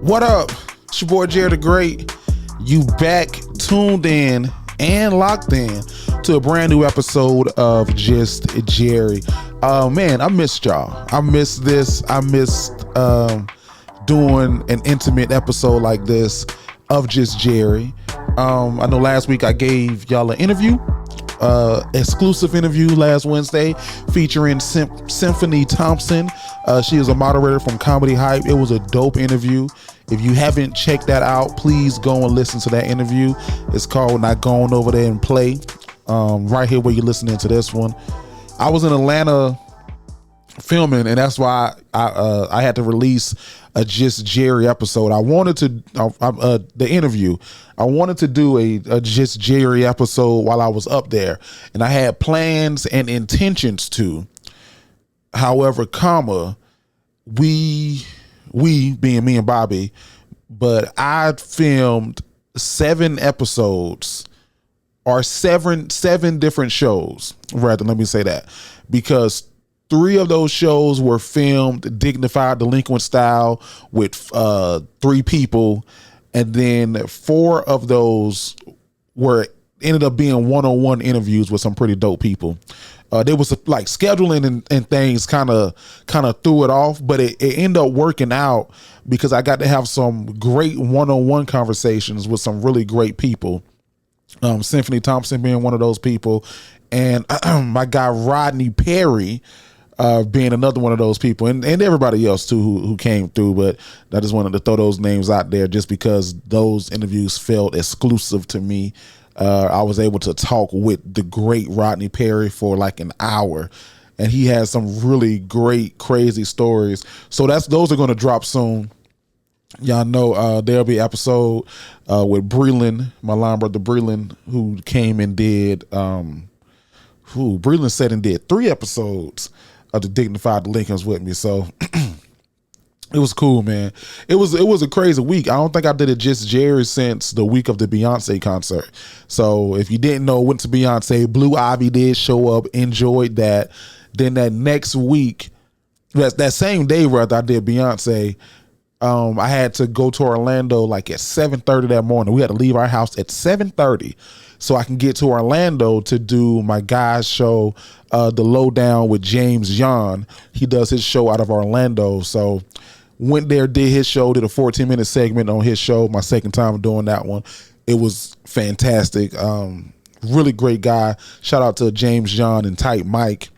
What up? It's your boy Jerry the Great. You back, tuned in, and locked in to a brand new episode of Just Jerry. Man, I missed y'all. I missed this. I missed doing an intimate episode like this of Just Jerry. I know last week I gave y'all an interview, exclusive interview last Wednesday featuring Symphony Thompson. She is a moderator from Comedy Hype. It was a dope interview. If you haven't checked that out, please go and listen to that interview. It's called Not Going Over There and Play. Right here where you're listening to this one. I was in Atlanta filming, and that's why I had to release a Just Jerry episode. I wanted to the interview. I wanted to do a Just Jerry episode while I was up there, and I had plans and intentions to. However, we being me and Bobby, but I filmed 7 episodes or seven different shows. Rather, let me say that, because 3 of those shows were filmed dignified delinquent style with 3 people, and then 4 of those ended up being one-on-one interviews with some pretty dope people. There was like scheduling and things kind of threw it off, but it ended up working out because I got to have some great one-on-one conversations with some really great people. Symphony Thompson being one of those people, and my guy Rodney Perry being another one of those people, and everybody else too who came through. But I just wanted to throw those names out there just because those interviews felt exclusive to me. I was able to talk with the great Rodney Perry for like an hour, and he has some really great, crazy stories. So those are going to drop soon. Y'all know there'll be an episode with Breland, my line brother Breland, who came and did. Breland said and did 3 episodes of the Dignified Delinquents with me. So it was cool, man. It was a crazy week. I don't think I did it Just Jerry since the week of the Beyonce concert. So if you didn't know, went to Beyonce. Blue Ivy did show up, enjoyed that. Then that next week, that same day, rather, I did Beyonce. I had to go to Orlando like at 7:30 that morning. We had to leave our house at 7:30 so I can get to Orlando to do my guy's show, The Lowdown with James Yon. He does his show out of Orlando. So went there, did his show, did a 14-minute segment on his show, my second time doing that one. It was fantastic. Really great guy. Shout out to James John and Tight Mike.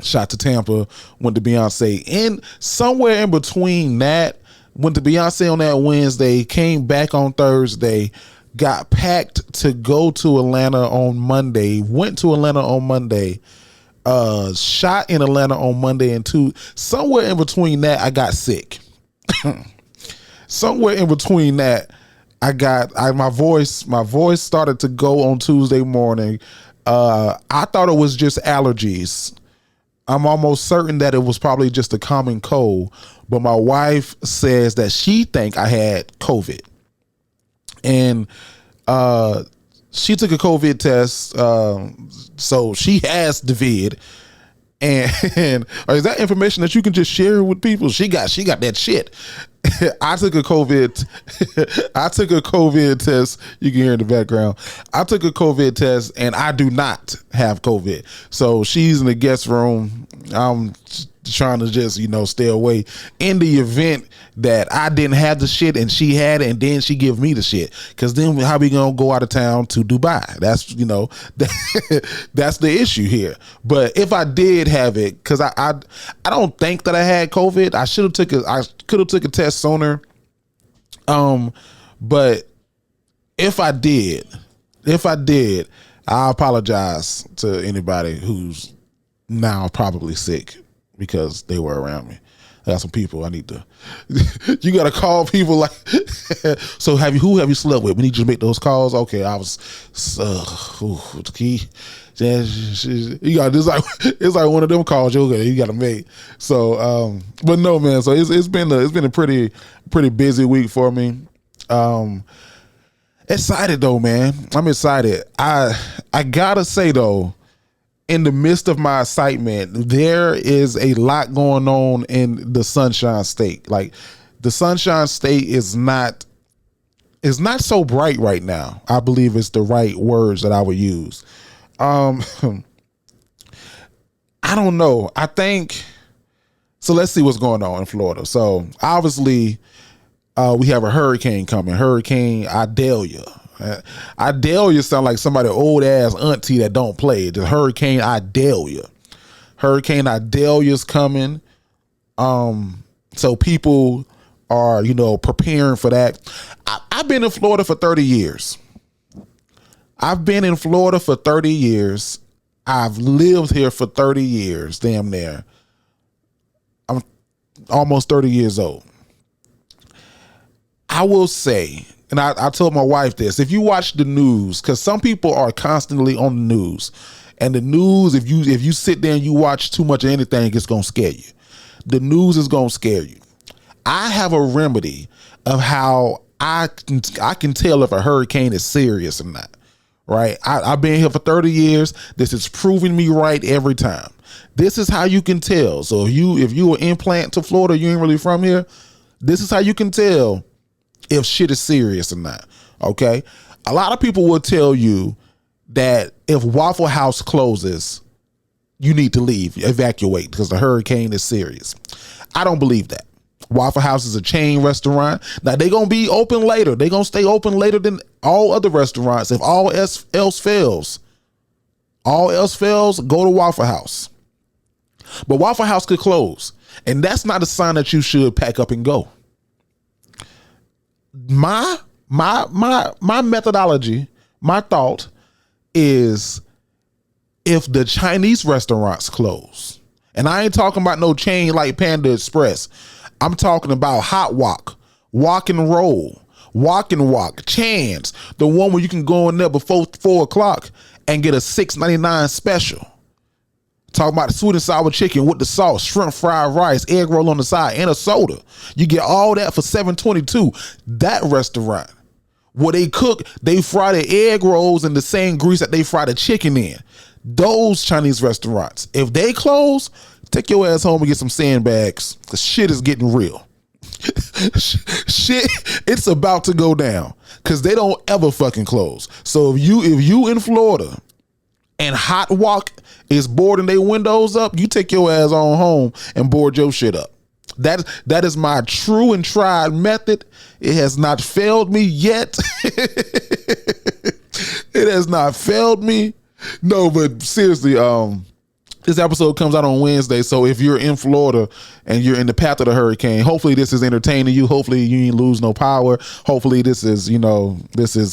Shot to Tampa, went to Beyonce. And somewhere in between that, went to Beyonce on that Wednesday, came back on Thursday, got packed to go to Atlanta on Monday, went to Atlanta on Monday, shot in Atlanta on Monday, and somewhere in between that, I got sick. Somewhere in between that, my voice started to go on Tuesday morning. I thought it was just allergies. I'm almost certain that it was probably just a common cold, but my wife says that she think I had COVID, and she took a COVID test, so she has the vid. And is that information that you can just share with people? She got that shit. I took a COVID test. You can hear in the background. I took a COVID test, and I do not have COVID. So she's in the guest room. I'm trying to just, stay away in the event that I didn't have the shit and she had it, and then she give me the shit. Cause then how we gonna go out of town to Dubai? That's, that's the issue here. But if I did have it, cause I don't think that I had COVID. I could have took a test sooner. But if I did, I apologize to anybody who's now probably sick because they were around me. I got some people I need to. You got to call people like. So who have you slept with? We need you to make those calls. Okay, I was. Key. You got it's like one of them calls you got to make. So, but no, man. So it's been a pretty busy week for me. Excited though, man. I'm excited. I gotta say though, in the midst of my excitement, there is a lot going on in the Sunshine State. Like the Sunshine State is not so bright right now. I believe it's the right words that I would use. I don't know. I think so. Let's see what's going on in Florida. So obviously, we have a hurricane coming. Hurricane Idalia. Idalia sound like somebody old ass auntie that don't play. The Hurricane Idalia. Hurricane Idalia's coming. So people are, preparing for that. I've been in Florida for 30 years. I've lived here for 30 years, damn near. I'm almost 30 years old. I will say, and I told my wife this, if you watch the news, because some people are constantly on the news, and the news, if you sit there and you watch too much of anything, it's going to scare you. The news is going to scare you. I have a remedy of how I can tell if a hurricane is serious or not. Right? I've been here for 30 years. This is proving me right every time. This is how you can tell. So if you are implant to Florida, you ain't really from here, this is how you can tell if shit is serious or not. Okay? A lot of people will tell you that if Waffle House closes, you need to leave, evacuate, because the hurricane is serious. I don't believe that. Waffle House is a chain restaurant. Now they're going to be open later. They're going to stay open later than all other restaurants. If all else fails, go to Waffle House. But Waffle House could close. And that's not a sign that you should pack up and go. My methodology, my thought is, if the Chinese restaurants close, and I ain't talking about no chain like Panda Express, I'm talking about Hot Wok, Walk and Roll, Walk and Walk, Chan's, the one where you can go in there before 4 o'clock and get a $6.99 special. Talking about the sweet and sour chicken with the sauce, shrimp fried rice, egg roll on the side, and a soda. You get all that for $7.22. That restaurant, where they fry the egg rolls in the same grease that they fry the chicken in. Those Chinese restaurants, if they close, take your ass home and get some sandbags. The shit is getting real. Shit, it's about to go down, because they don't ever fucking close. So if you in Florida and Hot Wok is boarding their windows up, you take your ass on home and board your shit up. That is my true and tried method. It has not failed me yet. It has not failed me. No, but seriously, this episode comes out on Wednesday, so if you're in Florida and you're in the path of the hurricane, hopefully this is entertaining you. Hopefully you ain't lose no power. Hopefully this is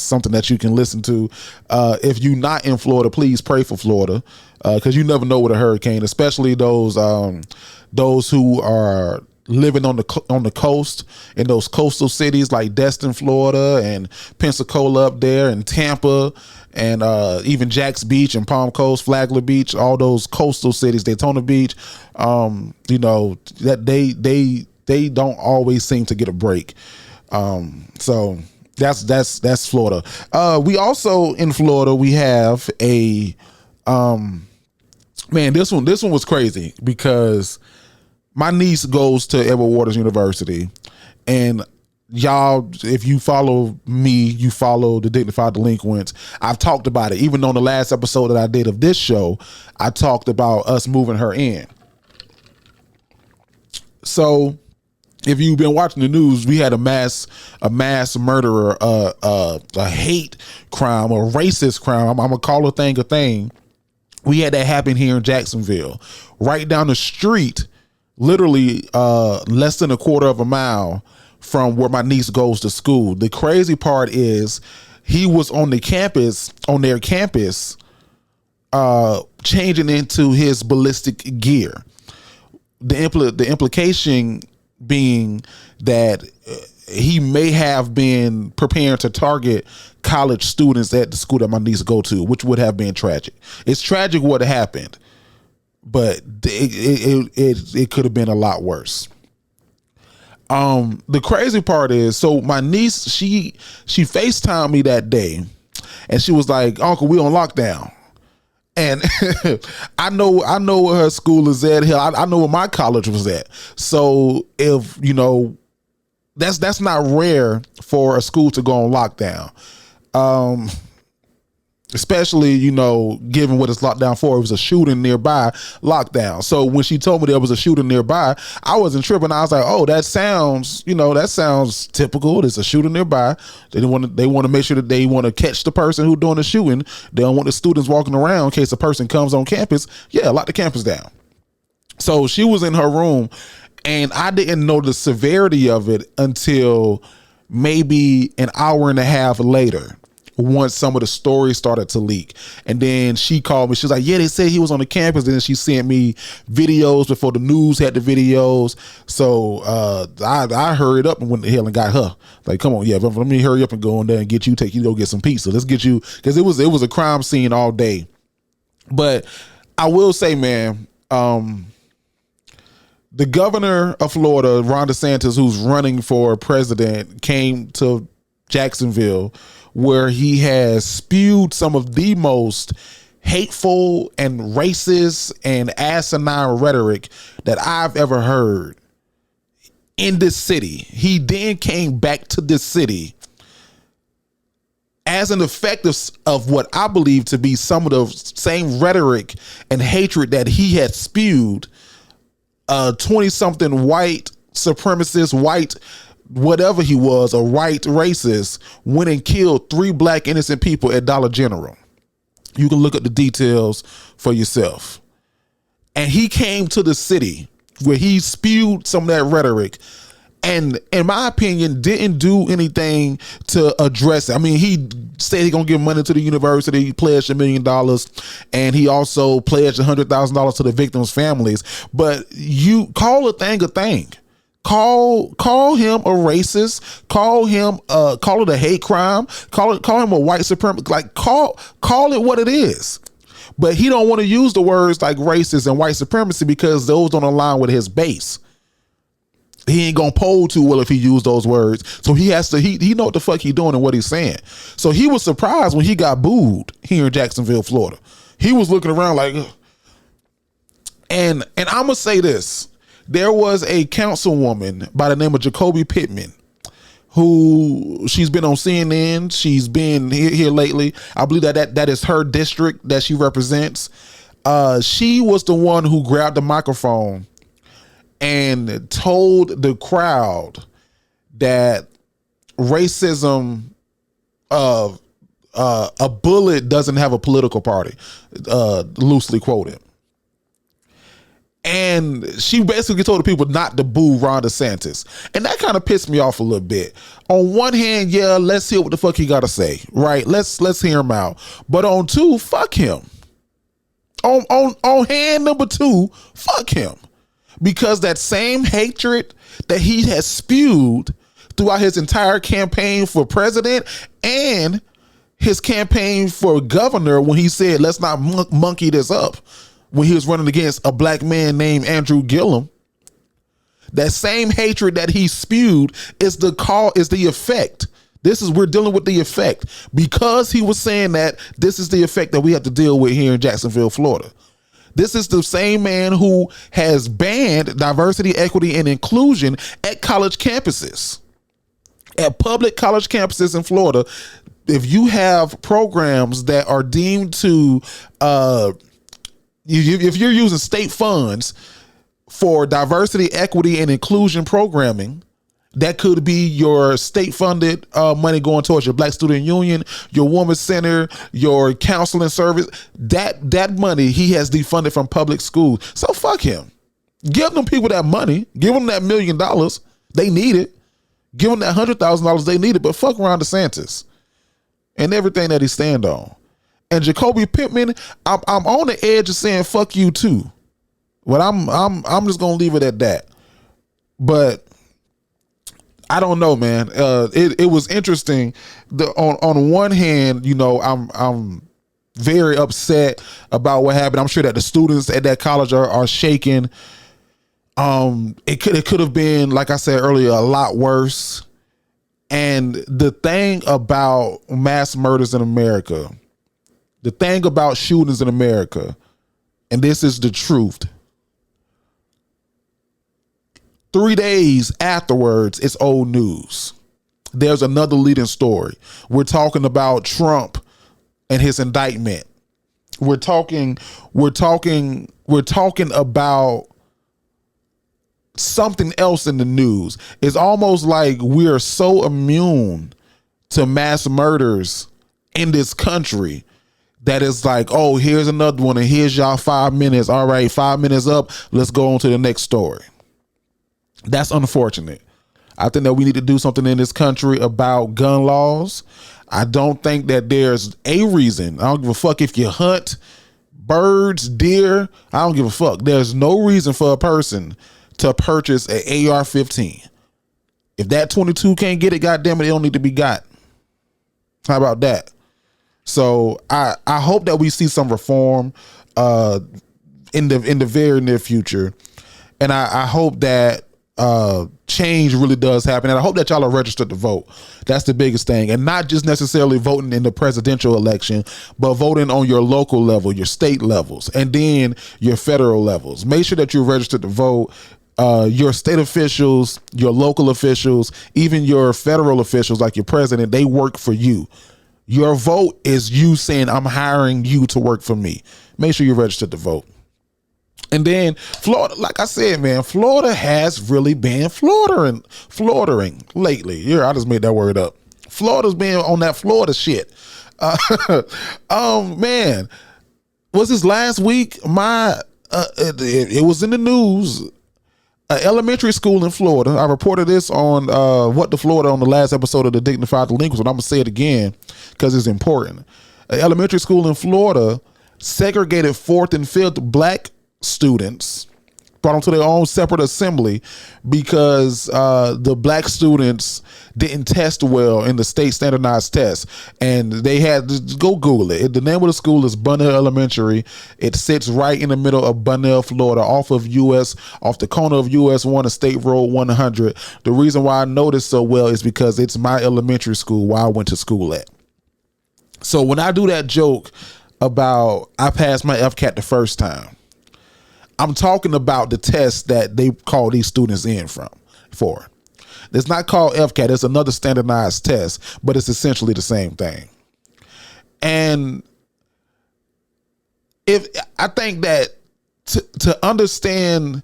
something that you can listen to. If you're not in Florida, please pray for Florida, because you never know with a hurricane, especially those who are living on the coast, in those coastal cities like Destin, Florida, and Pensacola up there, and Tampa, and even Jax Beach and Palm Coast, Flagler Beach, all those coastal cities, Daytona Beach. That they don't always seem to get a break. So that's Florida. We also in Florida, we have a this one was crazy, because my niece goes to Edward Waters University, and y'all, if you follow me, you follow the Dignified Delinquents. I've talked about it. Even on the last episode that I did of this show, I talked about us moving her in. So if you've been watching the news, we had a mass murderer, a hate crime, a racist crime. I'm gonna call a thing. We had that happen here in Jacksonville, right down the street, literally less than a quarter of a mile from where my niece goes to school. The crazy part is, he was on their campus, changing into his ballistic gear. The implication being that he may have been preparing to target college students at the school that my niece go to, which would have been tragic. It's tragic what happened, but it could have been a lot worse. The crazy part is, so my niece, she FaceTimed me that day, and she was like, "Uncle, we on lockdown." And I know where her school is at. Hell, I know where my college was at. So if That's not rare for a school to go on lockdown. Especially, you know, given what it's locked down for. It was a shooting nearby, lockdown. So when she told me there was a shooting nearby, I wasn't tripping. I was like, oh, that sounds typical. There's a shooting nearby. They want to make sure that they want to catch the person who's doing the shooting. They don't want the students walking around in case a person comes on campus. Yeah, lock the campus down. So she was in her room, and I didn't know the severity of it until maybe an hour and a half later, once some of the stories started to leak. And then she called me. She was like, yeah, they said he was on the campus. And then she sent me videos before the news had the videos. So I hurried up and went to hell and got her. Like, come on, yeah, let me hurry up and go in there and get you, take you to go get some pizza. Let's get you, because it was a crime scene all day. But I will say, man, the governor of Florida, Ron DeSantis, who's running for president, came to Jacksonville, where he has spewed some of the most hateful and racist and asinine rhetoric that I've ever heard in this city. He then came back to this city as an effect of what I believe to be some of the same rhetoric and hatred that he had spewed. 20-something white supremacist, white whatever he was, a white racist, went and killed 3 black innocent people at Dollar General. You can look at the details for yourself. And he came to the city where he spewed some of that rhetoric, and in my opinion, didn't do anything to address it. I mean, he said he's gonna give money to the university. He pledged $1 million, and he also pledged $100,000 to the victims' families. But you call a thing a thing. Call him a racist. Call it a hate crime. Call him a white supremacist. Like call it what it is. But he don't want to use the words like racist and white supremacy because those don't align with his base. He ain't gonna poll too well if he used those words. So he has to, he know what the fuck he doing and what he's saying. So he was surprised when he got booed here in Jacksonville, Florida. He was looking around like, ugh. And I'm gonna say this. There was a councilwoman by the name of Jacoby Pittman, who she's been on CNN. She's been here lately. I believe that is her district that she represents. She was the one who grabbed the microphone and told the crowd that racism, a bullet doesn't have a political party, loosely quoted. And she basically told the people not to boo Ron DeSantis. And that kind of pissed me off a little bit. On one hand, yeah, let's hear what the fuck he got to say, right? Let's hear him out. But on two, fuck him. On hand number 2, fuck him. Because that same hatred that he has spewed throughout his entire campaign for president and his campaign for governor, when he said, let's not monkey this up, when he was running against a black man named Andrew Gillum, that same hatred that he spewed is the effect. We're dealing with the effect. Because he was saying that, this is the effect that we have to deal with here in Jacksonville, Florida. This is the same man who has banned diversity, equity, and inclusion at college campuses. At public college campuses in Florida, if you have programs that are deemed to, if you're using state funds for diversity, equity, and inclusion programming, that could be your state-funded money going towards your Black Student Union, your Women's Center, your counseling service. That money he has defunded from public schools. So fuck him. Give them people that money. Give them that $1 million. They need it. Give them that $100,000. They need it. But fuck Ron DeSantis and everything that he stand on. And Jacoby Pittman, I'm on the edge of saying fuck you too. But I'm just gonna leave it at that. But I don't know, man. It was interesting. On one hand, you know, I'm very upset about what happened. I'm sure that the students at that college are shaking. It could have been, like I said earlier, a lot worse. And the thing about mass murders in America, the thing about shootings in America, and this is the truth, 3 days afterwards, it's old news. There's another leading story. We're talking about Trump and his indictment. We're talking about something else in the news. It's almost like we're so immune to mass murders in this country that it's like, oh, here's another one, and here's y'all 5 minutes. All right, 5 minutes up. Let's go on to the next story. That's unfortunate. I think that we need to do something in this country about gun laws. I don't think that there's a reason. I don't give a fuck if you hunt birds, deer. I don't give a fuck. There's no reason for a person to purchase an AR-15. If that 22 can't get it, goddamn it don't need to be got. How about that? So I hope that we see some reform in the very near future, and I hope that change really does happen, and I hope that y'all are registered to vote. That's the biggest thing, and not just necessarily voting in the presidential election, but voting on your local level, your state levels, and then your federal levels. Make sure that you're registered to vote. Your state officials, your local officials, even your federal officials like your president, they work for you. Your vote is you saying, I'm hiring you to work for me. Make sure you're registered to vote. And then Florida, like I said, man, Florida has really been floundering lately. Yeah, I just made that word up. Florida's been on that Florida shit. Man, was this last week? It was in the news. An elementary school in Florida. I reported this on What the Florida on the last episode of the Dignified Delinquents, but I'm gonna say it again because it's important. An elementary school in Florida segregated 4th and 5th black students, brought them to their own separate assembly because the black students didn't test well in the state standardized test, and they had to go Google it. The name of the school is Bunnell Elementary. It sits right in the middle of Bunnell, Florida, off the corner of US 1 and State Road 100. The reason why I know this so well is because it's my elementary school where I went to school at. So when I do that joke about I passed my FCAT the first time, I'm talking about the test that they call these students in for. It's not called FCAT. It's another standardized test, but it's essentially the same thing. And I think that to understand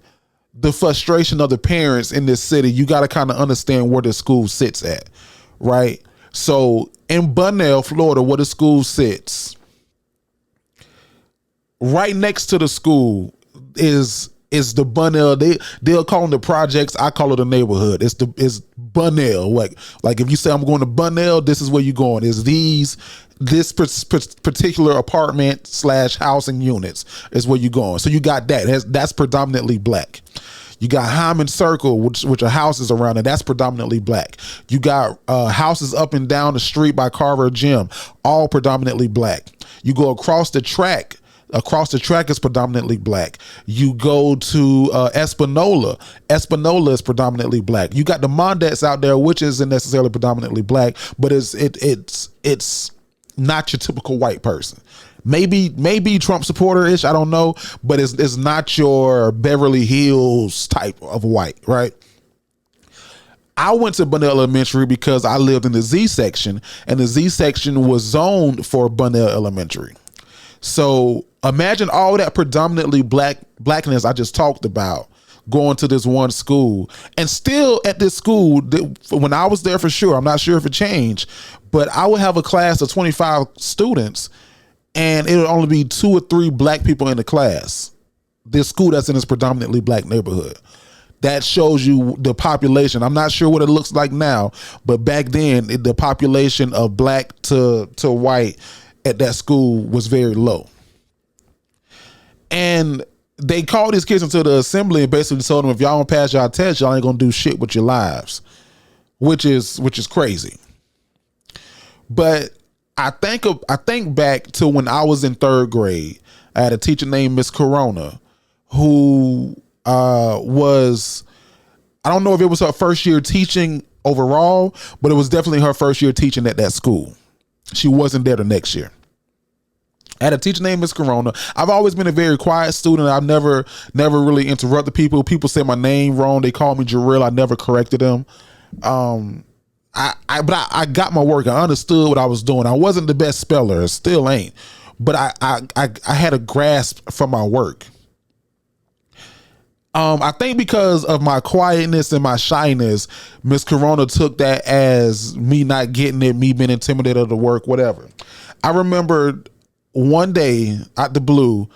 the frustration of the parents in this city, you got to kind of understand where the school sits at, right? So in Bunnell, Florida, where the school sits, right next to the school is the Bunnell. They'll call them the projects. I call it a neighborhood. It's Bunnell. Like if you say I'm going to Bunnell, this is where you're going. Is this particular apartment / housing units is where you're going. So you got that's predominantly black. You got Hyman Circle, which are houses around it. That's predominantly black. You got houses up and down the street by Carver Gym, all predominantly black. You go across the track. Across the track is predominantly black. You go to Espanola. Espanola is predominantly black. You got the Mondettes out there, which isn't necessarily predominantly black, but it's not your typical white person. Maybe Trump supporter-ish, I don't know, but it's not your Beverly Hills type of white, right? I went to Bunnell Elementary because I lived in the Z section, and the Z section was zoned for Bunnell Elementary. So imagine all that predominantly blackness I just talked about going to this one school. And still at this school, when I was there for sure, I'm not sure if it changed, but I would have a class of 25 students and it would only be 2 or 3 black people in the class. This school that's in this predominantly black neighborhood. That shows you the population. I'm not sure what it looks like now, but back then the population of black to white at that school was very low. And they called these kids into the assembly and basically told them, if y'all don't pass y'all test, y'all ain't gonna do shit with your lives, which is crazy. But I think back to when I was in 3rd grade. I had a teacher named Miss Corona who was, I don't know if it was her first year teaching overall, but it was definitely her first year teaching at that school. She wasn't there the next year. I had a teacher named Miss Corona. I've always been a very quiet student. I've never really interrupted people. People say my name wrong. They call me Jarrell. I never corrected them. I got my work. I understood what I was doing. I wasn't the best speller, still ain't, but I had a grasp for my work. I think because of my quietness and my shyness, Miss Corona took that as me not getting it, me being intimidated to work, whatever. I remember one day out the blue,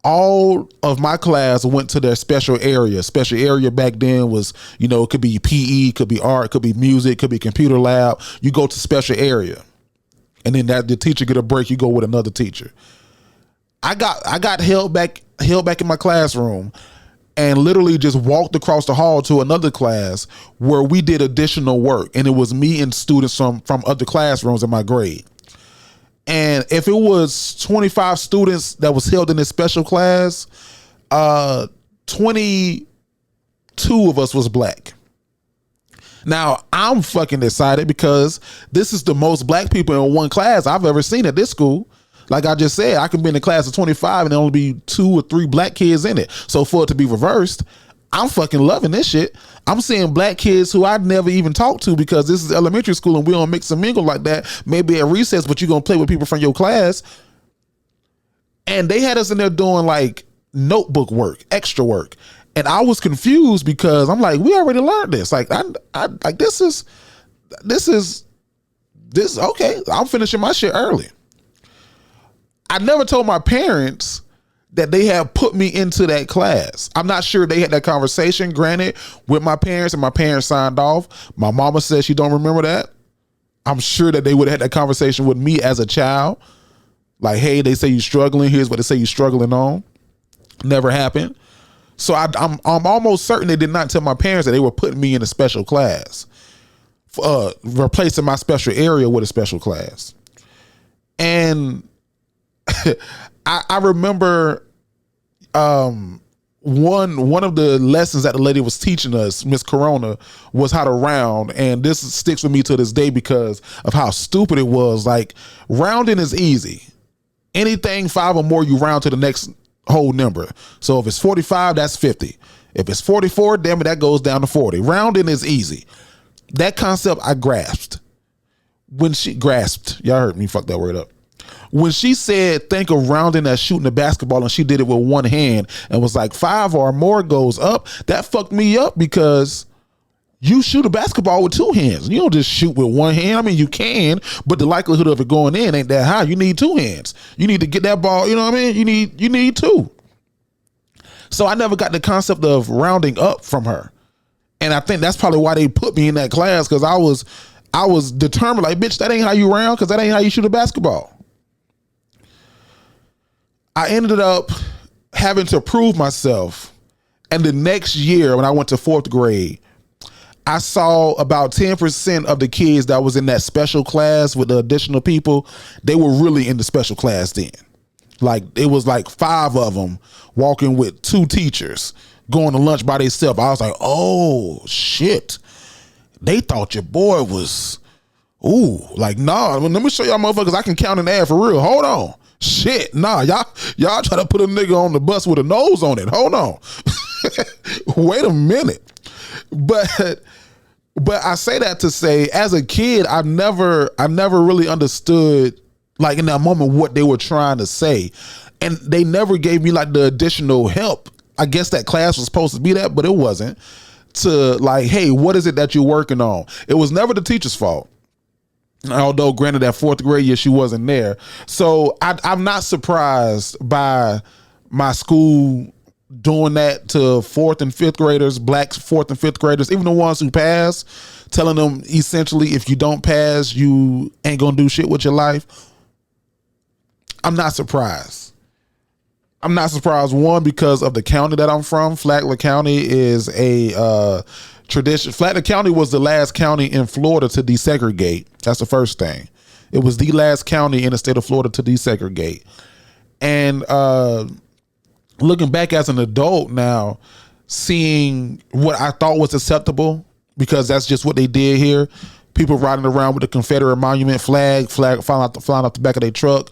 all of my class went to their special area. Special area back then was, it could be PE, could be art, could be music, could be computer lab. You go to special area, and then the teacher get a break. You go with another teacher. I got held back in my classroom, and literally just walked across the hall to another class where we did additional work, and it was me and students from other classrooms in my grade. And if it was 25 students that was held in this special class, 22 of us was black. Now, I'm fucking excited because this is the most black people in one class I've ever seen at this school. Like I just said, I can be in a class of 25 and there only be 2 or 3 black kids in it. So for it to be reversed, I'm fucking loving this shit. I'm seeing black kids who I'd never even talked to because this is elementary school and we don't mix and mingle like that. Maybe at recess, but you're going to play with people from your class. And they had us in there doing like notebook work, extra work. And I was confused because I'm like, we already learned this. Like, I like this is okay. I'm finishing my shit early. I never told my parents that they had put me into that class. I'm not sure they had that conversation, granted, with my parents, and my parents signed off. My mama says she don't remember that. I'm sure that they would have had that conversation with me as a child. Like, hey, they say you're struggling. Here's what they say you're struggling on. Never happened. So I'm almost certain they did not tell my parents that they were putting me in a special class, replacing my special area with a special class. And I remember one of the lessons that the lady was teaching us, Miss Corona, was how to round. And this sticks with me to this day because of how stupid it was. Like, rounding is easy. Anything 5 or more, you round to the next whole number. So if it's 45, that's 50. If it's 44, damn it, that goes down to 40. Rounding is easy. That concept I grasped. Y'all heard me fuck that word up. When she said, think of rounding as shooting a basketball, and she did it with one hand and was like 5 or more goes up, that fucked me up because you shoot a basketball with 2 hands. You don't just shoot with one hand. I mean, you can, but the likelihood of it going in ain't that high. You need 2 hands. You need to get that ball. You know what I mean? You need 2. So I never got the concept of rounding up from her. And I think that's probably why they put me in that class, because I was determined, like, bitch, that ain't how you round, because that ain't how you shoot a basketball. I ended up having to prove myself. And the next year, when I went to 4th grade, I saw about 10% of the kids that was in that special class with the additional people, they were really in the special class then. Like, it was like 5 of them walking with 2 teachers going to lunch by themselves. I was like, oh, shit. They thought your boy was, like, nah, let me show y'all motherfuckers I can count an ad for real. Hold on. Shit, nah, y'all try to put a nigga on the bus with a nose on it. Hold on. Wait a minute. But I say that to say, as a kid, I never really understood, like, in that moment, what they were trying to say. And they never gave me like the additional help. I guess that class was supposed to be that, but it wasn't. To like, hey, what is it that you're working on? It was never the teacher's fault. Although granted, that 4th grade year, she wasn't there. So I'm not surprised by my school doing that to 4th and 5th graders, black 4th and 5th graders, even the ones who pass, telling them essentially, if you don't pass, you ain't gonna do shit with your life. I'm not surprised. I'm not surprised, one, because of the county that I'm from. Flagler County is a tradition. Flagler County was the last county in Florida to desegregate. That's the first thing. It was the last county in the state of Florida to desegregate. And looking back as an adult now, seeing what I thought was acceptable, because that's just what they did here. People riding around with the Confederate monument flag flying out the back of their truck.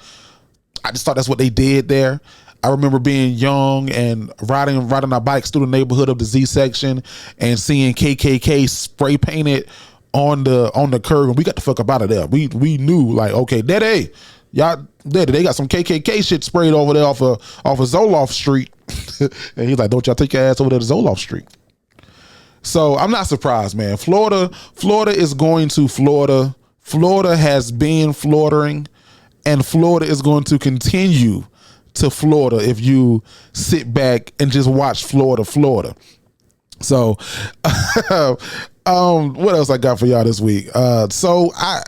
I just thought that's what they did there. I remember being young and riding our bikes through the neighborhood of the Z section and seeing KKK spray painted on the curb, and we got the fuck up out of there. We knew, like, okay, Daddy, y'all, Daddy, they got some KKK shit sprayed over there off of Zoloft Street. And he's like, don't y'all take your ass over there to Zoloft Street. So I'm not surprised, man. Florida is going to Florida. Florida has been Floridering, and Florida is going to continue to Florida if you sit back and just watch Florida. So what else I got for y'all this week? So I'm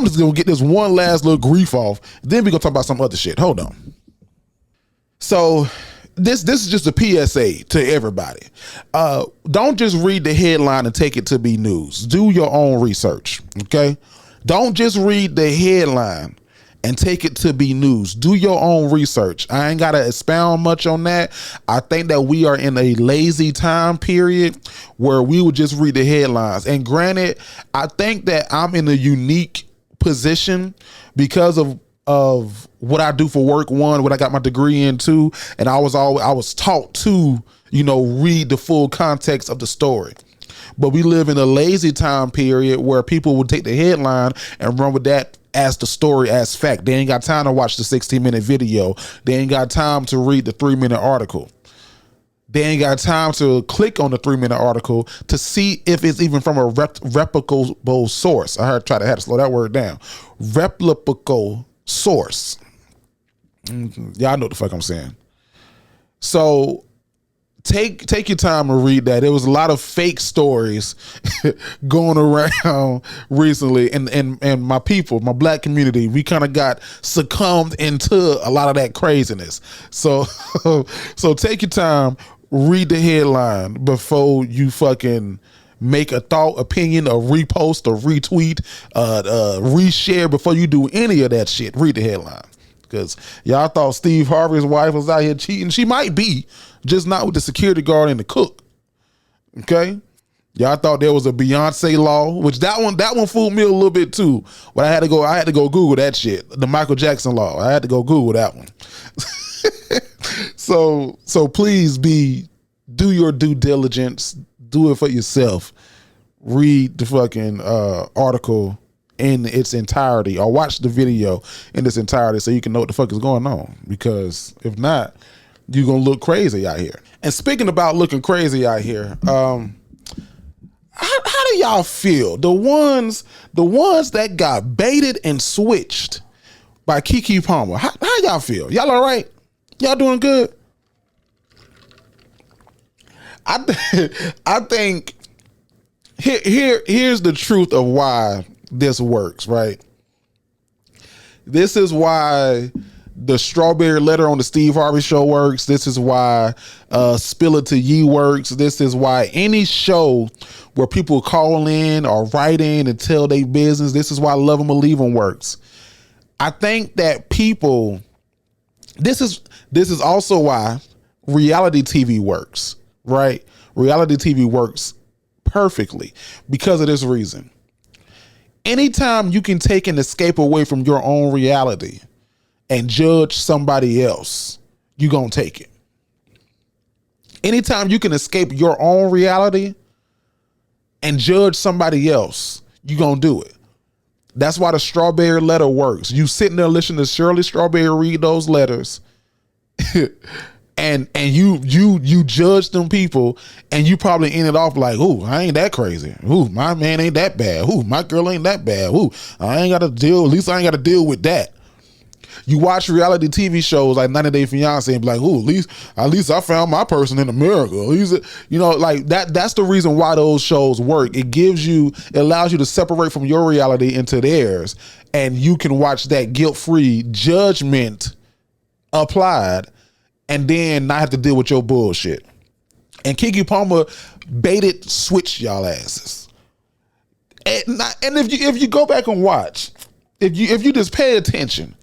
just gonna get this one last little grief off, then we're gonna talk about some other shit. Hold on. So this is just a PSA to everybody. Don't just read the headline and take it to be news. Do your own research, okay? Don't just read the headline and take it to be news. Do your own research. I ain't gotta expound much on that. I think that we are in a lazy time period where we would just read the headlines. And granted, I think that I'm in a unique position because of what I do for work, one, what I got my degree in, two, and I was taught to, read the full context of the story. But we live in a lazy time period where people will take the headline and run with that as the story as fact. They ain't got time to watch the 16-minute video. They ain't got time to read the 3-minute article. They ain't got time to click on the 3-minute article to see if it's even from a replicable source. I had to slow that word down. Replicable source. Y'all know what the fuck I'm saying. So take your time and read that. There was a lot of fake stories going around recently, and my people, my black community, we kind of got succumbed into a lot of that craziness. So so take your time, read the headline before you fucking make a thought, opinion, or repost or retweet, reshare. Before you do any of that shit, read the headline. Because y'all thought Steve Harvey's wife was out here cheating. She might be, just not with the security guard and the cook. Okay? Y'all thought there was a Beyonce law, which that one fooled me a little bit too. But I had to go Google that shit. The Michael Jackson law. I had to go Google that one. So please do your due diligence. Do it for yourself. Read the fucking article in its entirety, or watch the video in its entirety so you can know what the fuck is going on. Because if not, you're gonna look crazy out here. And speaking about looking crazy out here, how do y'all feel? The ones that got baited and switched by Keke Palmer. How y'all feel? Y'all all right? Y'all doing good? I think here's the truth of why this works, right? This is why the strawberry letter on the Steve Harvey show works. This is why Spill It to Ye works. This is why any show where people call in or write in and tell their business, this is why Love 'Em or Leave 'Em works. I think that people, this is also why reality TV works, right? Reality TV works perfectly because of this reason. Anytime you can take an escape away from your own reality and judge somebody else, you're going to take it. Anytime you can escape your own reality and judge somebody else, you're going to do it. That's why the strawberry letter works. You sitting there listening to Shirley Strawberry read those letters and you judge them people, and you probably end it off like, ooh, I ain't that crazy. Ooh, my man ain't that bad. Ooh, my girl ain't that bad. Ooh, I ain't got to deal with that. You watch reality TV shows like 90 Day Fiance and be like, ooh, at least I found my person in America. At least, like that's the reason why those shows work. It allows you to separate from your reality into theirs, and you can watch that guilt-free judgment applied and then not have to deal with your bullshit. And Keke Palmer baited switched y'all asses. And if you go back and watch, if you just pay attention,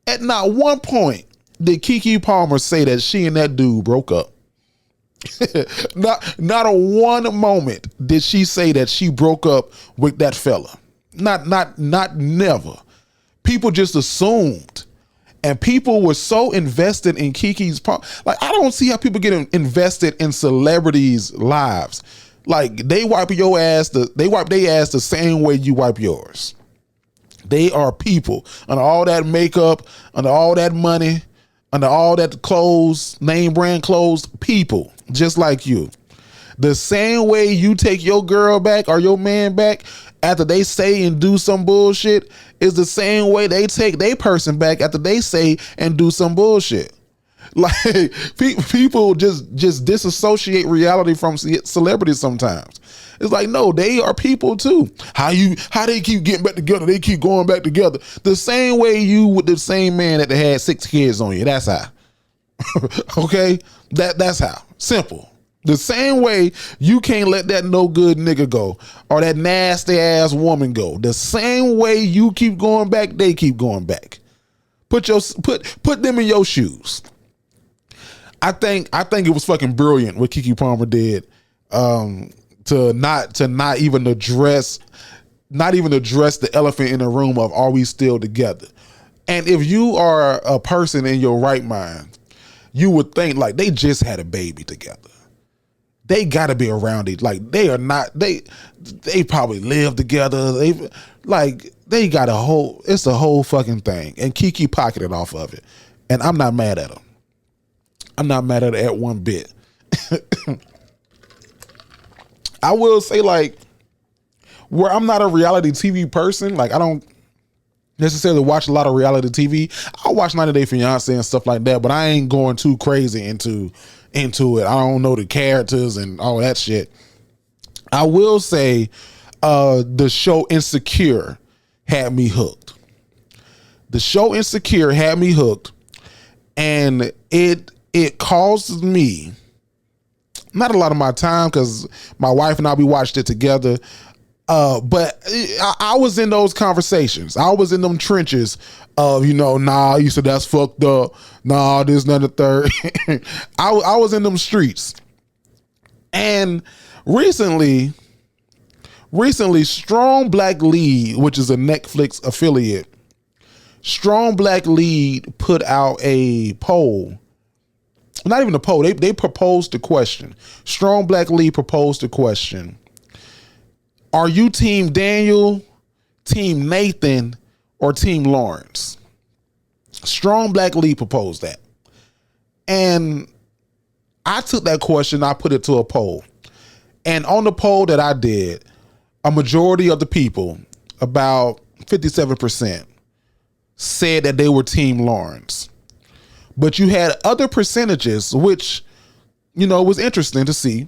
at not one point did Keke Palmer say that she and that dude broke up. not a one moment did she say that she broke up with that fella. Not never. People just assumed. And people were so invested in Kiki's like, I don't see how people get invested in celebrities' lives. Like, they wipe your ass, they wipe their ass the same way you wipe yours. They are people under all that makeup, under all that money, under all that clothes, name brand clothes, people just like you. The same way you take your girl back or your man back after they say and do some bullshit is the same way they take their person back after they say and do some bullshit. Like, people just disassociate reality from celebrities sometimes. It's like, no, they are people too. How they keep getting back together, they keep going back together. The same way you with the same man that had 6 kids on you. That's how. Okay? That's how. Simple. The same way you can't let that no good nigga go or that nasty ass woman go. The same way you keep going back, they keep going back. Put them in your shoes. I think it was fucking brilliant what Keke Palmer did to not even address the elephant in the room of, are we still together? And if you are a person in your right mind, you would think like they just had a baby together. They got to be around it. Like, they are not. They probably live together. They got it's a whole fucking thing. And Keke pocketed off of it, and I'm not mad at him. I'm not mad at it at one bit. I will say, like, where I'm not a reality TV person, like, I don't necessarily watch a lot of reality TV. I watch 90 Day Fiance and stuff like that, but I ain't going too crazy into it. I don't know the characters and all that shit. I will say the show Insecure had me hooked. The show Insecure had me hooked, and it caused me not a lot of my time because my wife and I, we watched it together. But I was in those conversations. I was in them trenches of, nah, you said that's fucked up. Nah, this, not the third. I was in them streets. And recently, Strong Black Lead, which is a Netflix affiliate, Strong Black Lead put out a poll. Not even a poll. They proposed a question. Strong Black Lead proposed a question. Are you Team Daniel, Team Nathan, or Team Lawrence? Strong Black Lead proposed that. And I took that question, I put it to a poll. And on the poll that I did, a majority of the people, about 57%, said that they were Team Lawrence. But you had other percentages, which, was interesting to see,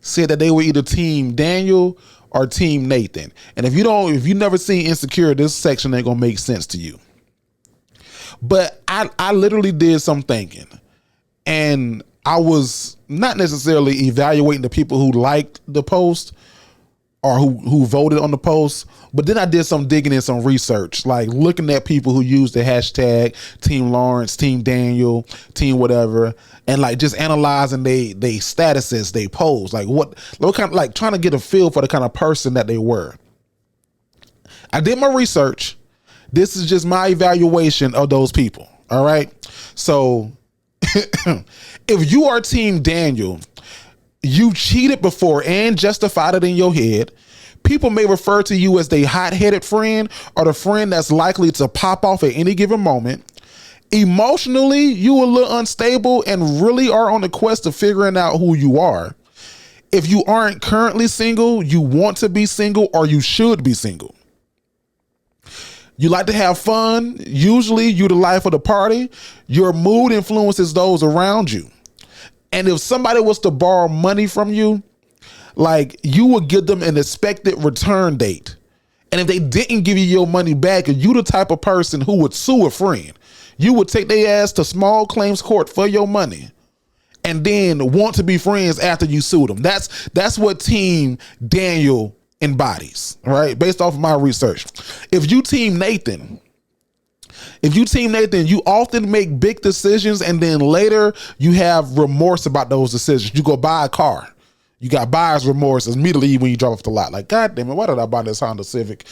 said that they were either Team Daniel or Team Nathan. And if you never seen Insecure, this section ain't gonna make sense to you. But I literally did some thinking, and I was not necessarily evaluating the people who liked the post or who voted on the post, but then I did some digging and some research, like looking at people who used the hashtag Team Lawrence, Team Daniel, Team whatever, and like just analyzing they statuses, they posts, like what kind of, like trying to get a feel for the kind of person that they were. I did my research. This is just my evaluation of those people. All right. So if you are Team Daniel, you cheated before and justified it in your head. People may refer to you as the hot-headed friend or the friend that's likely to pop off at any given moment. Emotionally, you a little unstable and really are on the quest of figuring out who you are. If you aren't currently single, you want to be single, or you should be single. You like to have fun. Usually you're the life of the party. Your mood influences those around you. And if somebody was to borrow money from you, like, you would give them an expected return date. And if they didn't give you your money back, you the type of person who would sue a friend. You would take their ass to small claims court for your money and then want to be friends after you sue them. That's what Team Daniel embodies, right? Based off of my research. If you Team Nathan, you often make big decisions and then later you have remorse about those decisions. You go buy a car. You got buyer's remorse immediately when you drive off the lot. Like, God damn it, why did I buy this Honda Civic?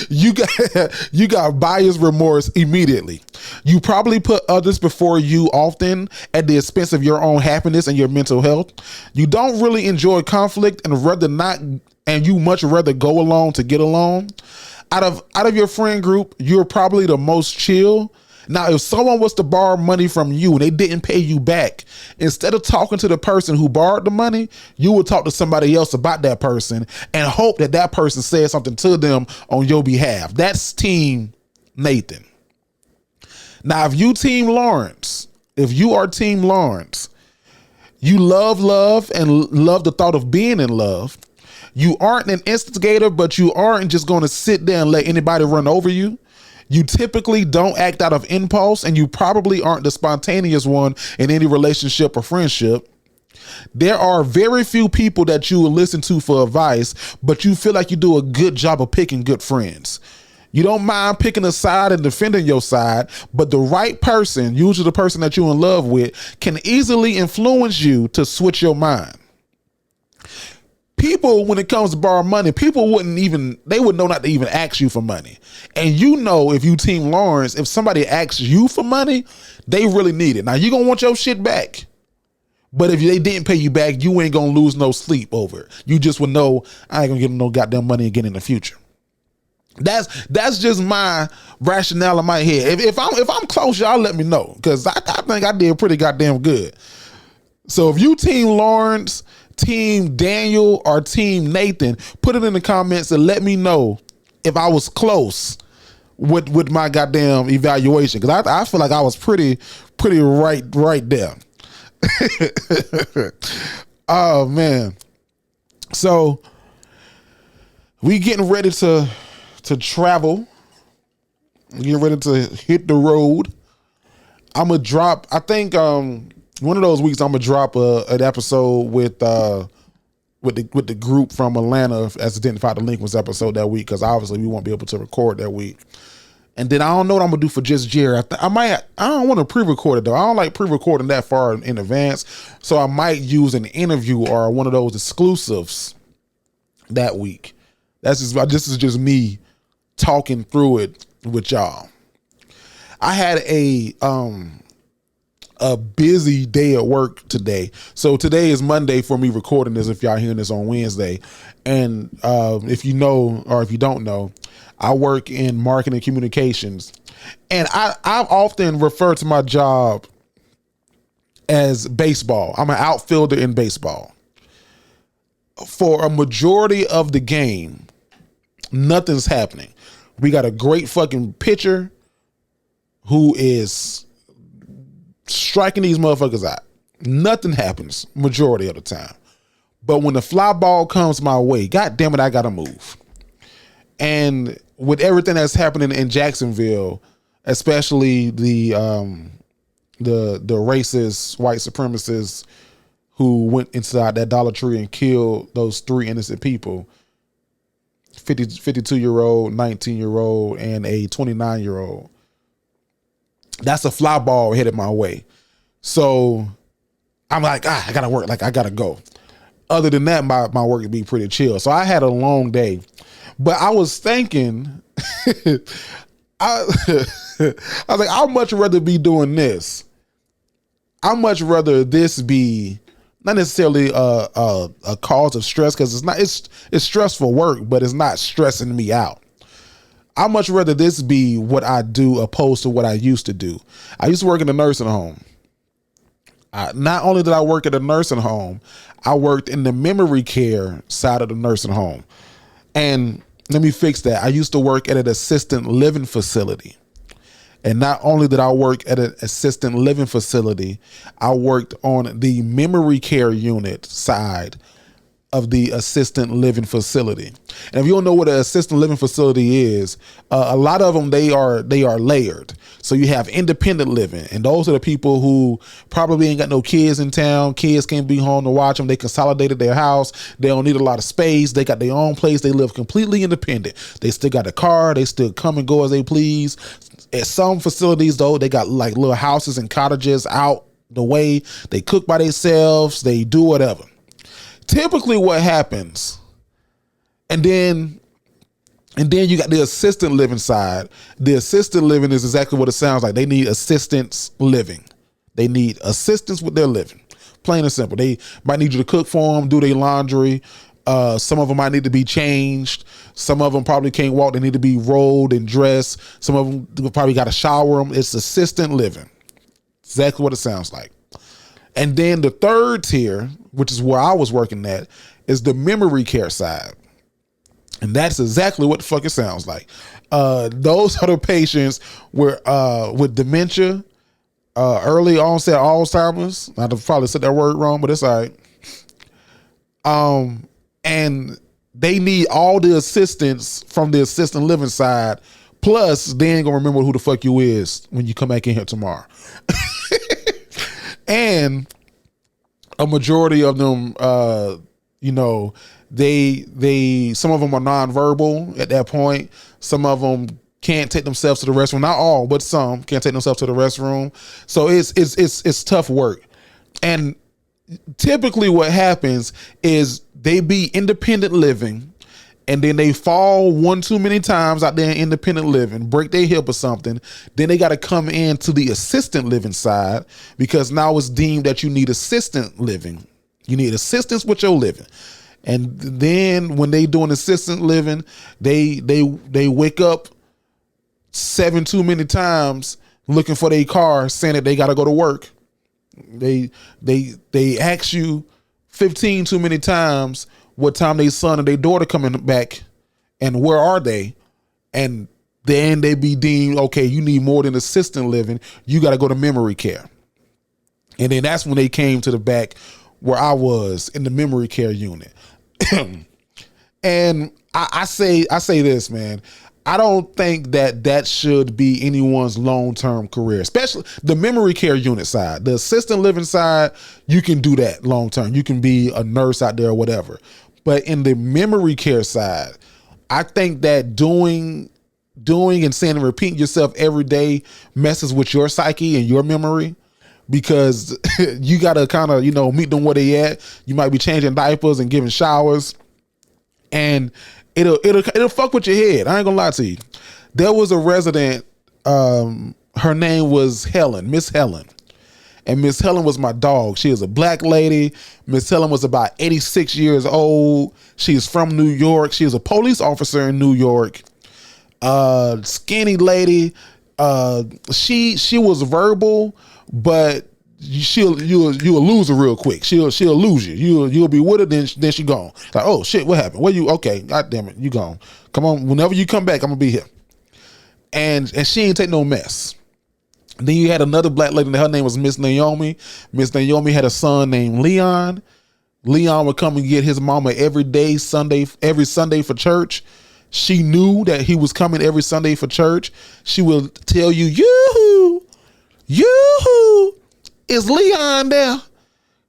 You got buyer's remorse immediately. You probably put others before you often at the expense of your own happiness and your mental health. You don't really enjoy conflict and you much rather go along to get along. Out of your friend group, you're probably the most chill. Now, if someone was to borrow money from you and they didn't pay you back, instead of talking to the person who borrowed the money, you would talk to somebody else about that person and hope that that person says something to them on your behalf. That's Team Nathan. Now, if you are Team Lawrence, you love and love the thought of being in love. You aren't an instigator, but you aren't just going to sit there and let anybody run over you. You typically don't act out of impulse, and you probably aren't the spontaneous one in any relationship or friendship. There are very few people that you will listen to for advice, but you feel like you do a good job of picking good friends. You don't mind picking a side and defending your side, but the right person, usually the person that you're in love with, can easily influence you to switch your mind. People, when it comes to borrow money, they would know not to even ask you for money. And you know, if you Team Lawrence, if somebody asks you for money, they really need it. Now, you're going to want your shit back. But if they didn't pay you back, you ain't going to lose no sleep over it. You just would know, I ain't going to get no goddamn money again in the future. That's just my rationale in my head. If I'm close, y'all let me know, because I think I did pretty goddamn good. So if you Team Lawrence, Team Daniel, or Team Nathan, put it in the comments and let me know if I was close with my goddamn evaluation, because I feel like I was pretty right there. Oh man, so we getting ready to travel, getting ready to hit the road. I'm gonna drop, I think one of those weeks I'm gonna drop an episode with the group from Atlanta, as Identified Delinquents episode that week, because obviously we won't be able to record that week. And then I don't know what I'm gonna do for Just Jerry. I don't want to pre-record it though. I don't like pre-recording that far in advance, so I might use an interview or one of those exclusives that week. This is just me talking through it with y'all. I had a busy day at work today. So today is Monday for me recording this, if y'all hearing this on Wednesday. And if you know, or if you don't know, I work in marketing communications. And I often refer to my job as baseball. I'm an outfielder in baseball. For a majority of the game, nothing's happening. We got a great fucking pitcher who is striking these motherfuckers out. Nothing happens majority of the time. But when the fly ball comes my way, God damn it, I gotta move. And with everything that's happening in Jacksonville, especially the racist white supremacists who went inside that Dollar Tree and killed those 3 innocent people, 52-year-old, 19-year-old, and a 29-year-old. That's a fly ball headed my way. So I'm like, I gotta work. Like, I gotta go. Other than that, my work would be pretty chill. So I had a long day, but I was thinking, I was like, I'd much rather be doing this. I'd much rather this be not necessarily a cause of stress, because it's stressful work, but it's not stressing me out. I'd much rather this be what I do opposed to what I used to do. I used to work in a nursing home. Not only did I work at a nursing home, I worked in the memory care side of the nursing home. And let me fix that. I used to work at an assisted living facility. And not only did I work at an assisted living facility, I worked on the memory care unit side of the assisted living facility. And if you don't know what an assisted living facility is, a lot of them, they are layered. So you have independent living, and those are the people who probably ain't got no kids in town. Kids can't be home to watch them. They consolidated their house. They don't need a lot of space. They got their own place. They live completely independent. They still got a car. They still come and go as they please. At some facilities though, they got like little houses and cottages out the way. They cook by themselves. They do whatever. typically what happens, and then you got the assisted living side. The assisted living is exactly what it sounds like. They need assistance living. They need assistance with their living. Plain and simple. They might need you to cook for them, do their laundry. Some of them might need to be changed. Some of them probably can't walk. They need to be rolled and dressed. Some of them probably got to shower them. It's assistant living. Exactly what it sounds like. And then the third tier, which is where I was working at, is the memory care side. And that's exactly what the fuck it sounds like. Those are the patients with dementia, early onset Alzheimer's. I probably said that word wrong, but it's all right. And they need all the assistance from the assisted living side. Plus, they ain't gonna remember who the fuck you is when you come back in here tomorrow. And a majority of them, they some of them are nonverbal at that point. Some of them can't take themselves to the restroom. Not all, but some can't take themselves to the restroom. So it's tough work. And typically what happens is they be independent living, and then they fall one too many times out there in independent living, break their hip or something. Then they got to come into the assistant living side, because now it's deemed that you need assistant living. You need assistance with your living. And then when they doing assistant living, they wake up 7 too many times looking for their car, saying that they got to go to work. They ask you 15 too many times what time their son and their daughter coming back and where are they. And then they be deemed, okay, you need more than assistant living. You got to go to memory care. And then that's when they came to the back where I was in the memory care unit. And I say this, man. I don't think that should be anyone's long-term career, especially the memory care unit side. The assisted living side, you can do that long-term. You can be a nurse out there or whatever. But in the memory care side, I think that doing and saying and repeating yourself every day messes with your psyche and your memory, because you got to kind of, meet them where they at. You might be changing diapers and giving showers, and it'll fuck with your head. I ain't gonna lie to you. There was a resident, her name was Helen, Miss Helen. And Miss Helen was my dog. She is a black lady. Miss Helen was about 86 years old. She is from New York. She is a police officer in New York. Skinny lady. She was verbal, but you'll lose her real quick. She'll lose you. You'll be with her, then she gone. Like, oh shit, what happened? Where you? Okay, god damn it, you gone. Come on, whenever you come back, I'm gonna be here. And she ain't take no mess. Then you had another black lady, her name was Miss Naomi. Miss Naomi had a son named Leon. Leon would come and get his mama every Sunday for church. She knew that he was coming every Sunday for church. She would tell you, yoo-hoo, is Leon there?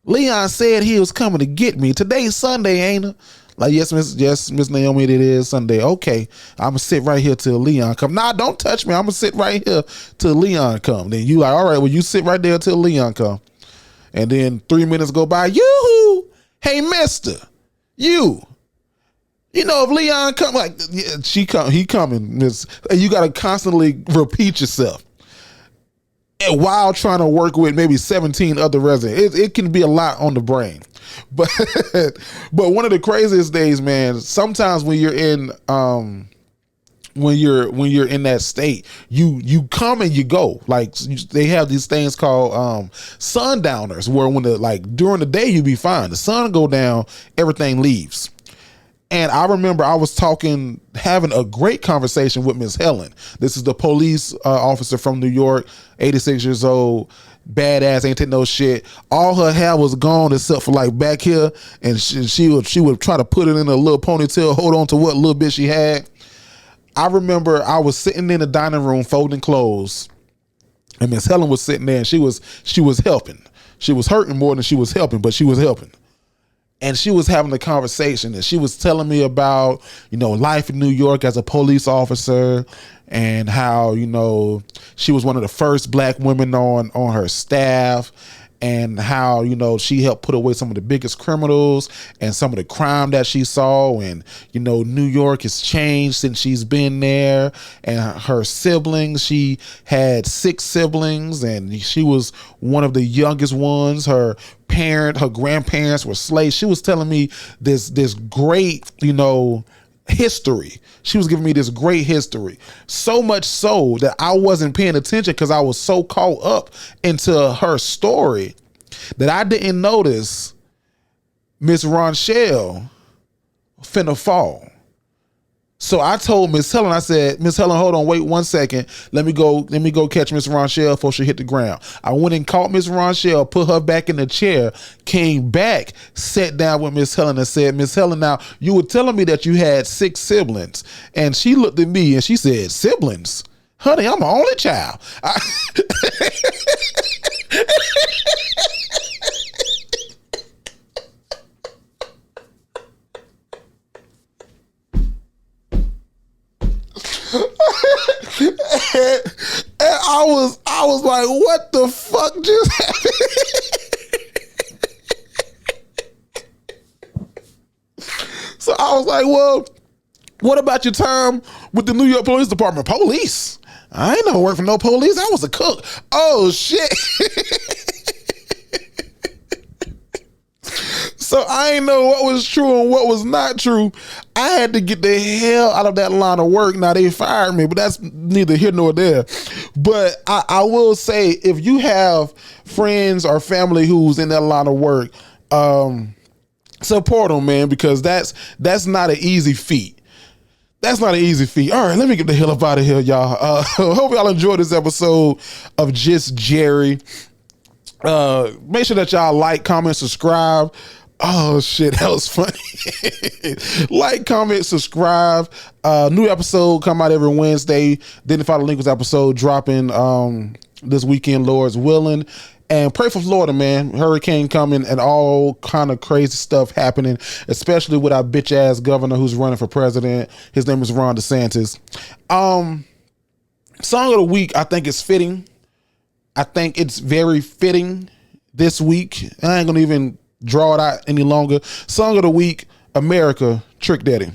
Leon said he was coming to get me. Today's Sunday, ain't it? Like, yes, Miss Naomi, it is Sunday. Okay, I'm gonna sit right here till Leon come. Nah, don't touch me. I'm gonna sit right here till Leon come. Then you like, all right, well, you sit right there till Leon come. And then 3 minutes go by. Yoo-hoo! Hey, mister, you know, if Leon come, like, yeah, he coming. And you gotta constantly repeat yourself. And while trying to work with maybe 17 other residents, it can be a lot on the brain. But one of the craziest days, man, sometimes when you're in when you're in that state, you come and you go. Like, they have these things called sundowners, where during the day you be fine. The sun go down, everything leaves. And I remember I was having a great conversation with Miss Helen. This is the police officer from New York, 86 years old, badass, ain't take no shit. All her hair was gone except for like back here, and she would try to put it in a little ponytail, hold on to what little bit she had. I remember I was sitting in the dining room folding clothes, and Miss Helen was sitting there, and she was helping. She was hurting more than she was helping, but she was helping. And she was having a conversation, and she was telling me about, life in New York as a police officer, and how, she was one of the first black women on her staff, and how, you know, she helped put away some of the biggest criminals and some of the crime that she saw. And, you know, New York has changed since she's been there. And her siblings, she had 6 siblings and she was one of the youngest ones. Her grandparents were slaves. She was telling me this great, you know, history. She was giving me this great history. So much so that I wasn't paying attention because I was so caught up into her story that I didn't notice Miss Ronchell finna fall. So I told Miss Helen, I said, Miss Helen, hold on, wait 1 second. Let me go catch Miss Ronchell before she hit the ground. I went and caught Miss Ronchell, put her back in the chair, came back, sat down with Miss Helen and said, Miss Helen, now you were telling me that you had 6 siblings. And she looked at me and she said, siblings? Honey, I'm an only child. And I was like, what the fuck just happened? So I was like, well, what about your time with the New York Police Department? Police? I ain't never worked for no police. I was a cook. Oh shit. So I ain't know what was true and what was not true. I had to get the hell out of that line of work. Now they fired me, but that's neither here nor there. But I will say, if you have friends or family who's in that line of work, support them, man, because that's not an easy feat. That's not an easy feat. All right, let me get the hell up out of here, y'all. Hope y'all enjoyed this episode of Just Jerry. Make sure that y'all like, comment, subscribe. Oh shit, that was funny. Like, comment, subscribe. New episode come out every Wednesday. Then follow the Lincoln's episode dropping this weekend, Lord's willing. And pray for Florida, man. Hurricane coming and all kind of crazy stuff happening, especially with our bitch ass governor who's running for president. His name is Ron DeSantis. Song of the week, I think is fitting. I think it's very fitting this week. I ain't gonna even draw it out any longer. Song of the week, America, Trick Daddy.